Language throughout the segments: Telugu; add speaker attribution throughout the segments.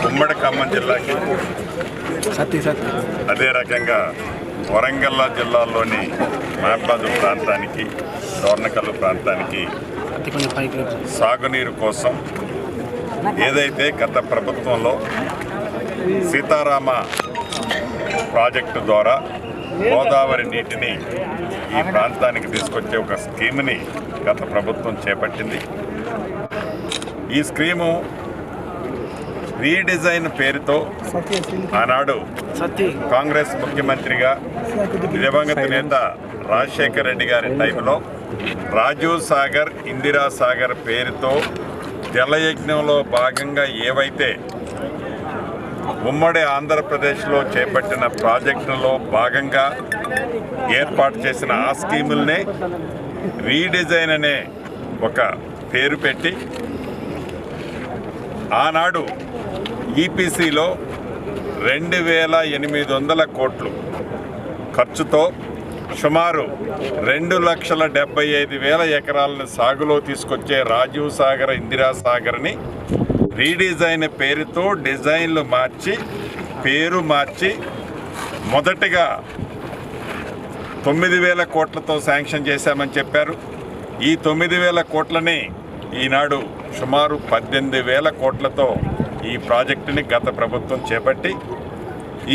Speaker 1: ఉమ్మడి ఖమ్మం జిల్లాకి అదే రకంగా వరంగల్ జిల్లాలోని మాట్లాడు ప్రాంతానికి దోర్నకల్లు ప్రాంతానికి సాగునీరు కోసం ఏదైతే గత ప్రభుత్వంలో సీతారామ ప్రాజెక్టు ద్వారా గోదావరి నీటిని ఈ ప్రాంతానికి తీసుకొచ్చే ఒక స్కీమ్ని గత ప్రభుత్వం చేపట్టింది. ఈ స్కీము రీడిజైన్ పేరుతో ఆనాడు కాంగ్రెస్ ముఖ్యమంత్రిగా దివంగత నేత రాజశేఖర్ రెడ్డి గారి టైంలో రాజీవ్ సాగర్, ఇందిరా సాగర్ పేరుతో జలయజ్ఞంలో భాగంగా ఏవైతే ఉమ్మడి ఆంధ్రప్రదేశ్లో చేపట్టిన ప్రాజెక్టులో భాగంగా ఏర్పాటు చేసిన ఆ స్కీములనే రీడిజైన్ అనే ఒక పేరు పెట్టి ఆనాడు ఈపీసీలో 2,800 కోట్లు ఖర్చుతో సుమారు 2,75,000 ఎకరాలను సాగులో తీసుకొచ్చే రాజీవ్ సాగర్, ఇందిరా సాగర్ని రీడిజైన్ పేరుతో డిజైన్లు మార్చి పేరు మార్చి మొదటగా 9,000 కోట్లతో శాంక్షన్ చేశామని చెప్పారు. ఈ 9,000 కోట్లని ఈనాడు సుమారు 18,000 కోట్లతో ఈ ప్రాజెక్టుని గత ప్రభుత్వం చేపట్టి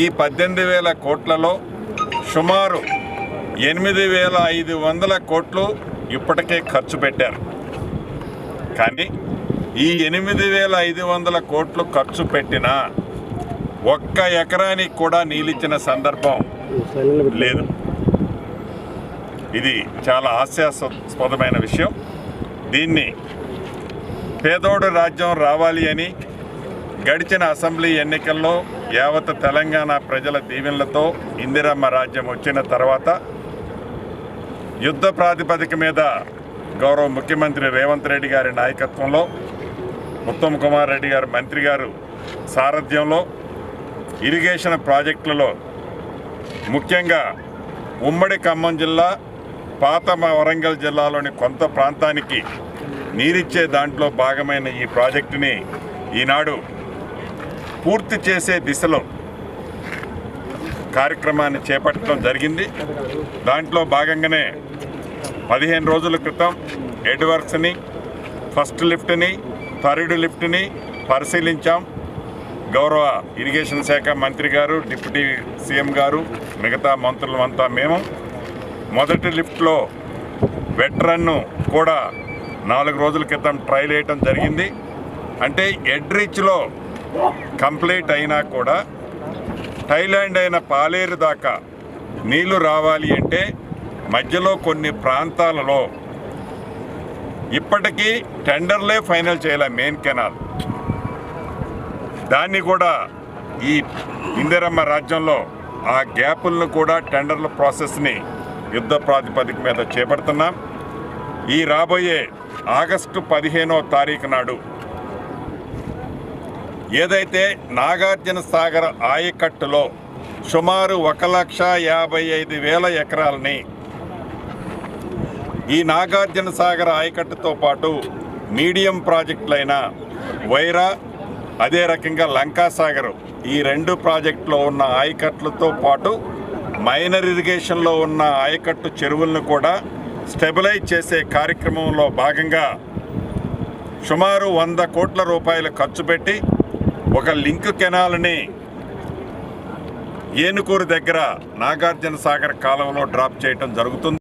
Speaker 1: ఈ 18,000 కోట్లలో సుమారు 8,500 కోట్లు ఇప్పటికే ఖర్చు పెట్టారు. కానీ ఈ 8,500 కోట్లు ఖర్చు పెట్టినా ఒక్క ఎకరానికి కూడా నీళ్ళిచ్చిన సందర్భం లేదు. ఇది చాలా హాస్యాస్పదమైన విషయం. దీన్ని పేదోడు రాజ్యం రావాలి అని గడిచిన అసెంబ్లీ ఎన్నికల్లో యావత్ తెలంగాణ ప్రజల దీవెనలతో ఇందిరమ్మ రాజ్యం వచ్చిన తర్వాత యుద్ధ ప్రాతిపదిక మీద గౌరవ ముఖ్యమంత్రి రేవంత్ రెడ్డి గారి నాయకత్వంలో ఉత్తమ్ కుమార్ రెడ్డి గారు మంత్రి గారు సారథ్యంలో ఇరిగేషన్ ప్రాజెక్టులలో ముఖ్యంగా ఉమ్మడి ఖమ్మం జిల్లా, పాత వరంగల్ జిల్లాలోని కొంత ప్రాంతానికి నీరిచ్చే దాంట్లో భాగమైన ఈ ప్రాజెక్టుని ఈనాడు పూర్తి చేసే దిశలో కార్యక్రమాన్ని చేపట్టడం జరిగింది. దాంట్లో భాగంగానే 15 రోజుల క్రితం హెడ్ వర్క్స్ని, ఫస్ట్ లిఫ్ట్ని, థర్డ్ లిఫ్ట్ని పరిశీలించాం. గౌరవ ఇరిగేషన్ శాఖ మంత్రి గారు, డిప్యూటీ సీఎం గారు, మిగతా మంత్రులంతా మేము మొదటి లిఫ్ట్లో వెట్ రన్ను కూడా 4 రోజుల క్రితం ట్రయల్ వేయటం జరిగింది. అంటే ఎడ్రిచ్లో కంప్లీట్ అయినా కూడా థైలాండ్ అయిన పాలేరు దాకా నీళ్లు రావాలి అంటే మధ్యలో కొన్ని ప్రాంతాలలో ఇప్పటికీ టెండర్లే ఫైనల్ చేయాలి. మెయిన్ కెనాల్ దాన్ని కూడా ఈ ఇందిరమ్మ రాజ్యంలో ఆ గ్యాపులను కూడా టెండర్ల ప్రాసెస్ని యుద్ధ ప్రాతిపదిక మీద చేపడుతున్నాం. ఈ రాబోయే ఆగస్టు 15వ తారీఖు నాడు ఏదైతే నాగార్జున సాగర్ ఆయకట్టులో సుమారు 1,55,000 ఎకరాలని ఈ నాగార్జున సాగర్ ఆయకట్టుతో పాటు మీడియం ప్రాజెక్టులైన వైరా, అదే రకంగా లంకా సాగర్, ఈ 2 ప్రాజెక్టులో ఉన్న ఆయకట్టులతో పాటు మైనర్ ఇరిగేషన్లో ఉన్న ఆయకట్టు చెరువులను కూడా స్టెబిలైజ్ చేసే కార్యక్రమంలో భాగంగా సుమారు 100 కోట్ల రూపాయలు ఖర్చు పెట్టి ఒక లింక్ కెనాల్ని ఏనుకూరు దగ్గర నాగార్జున సాగర్ కాలువలో డ్రాప్ చేయటం జరుగుతుంది.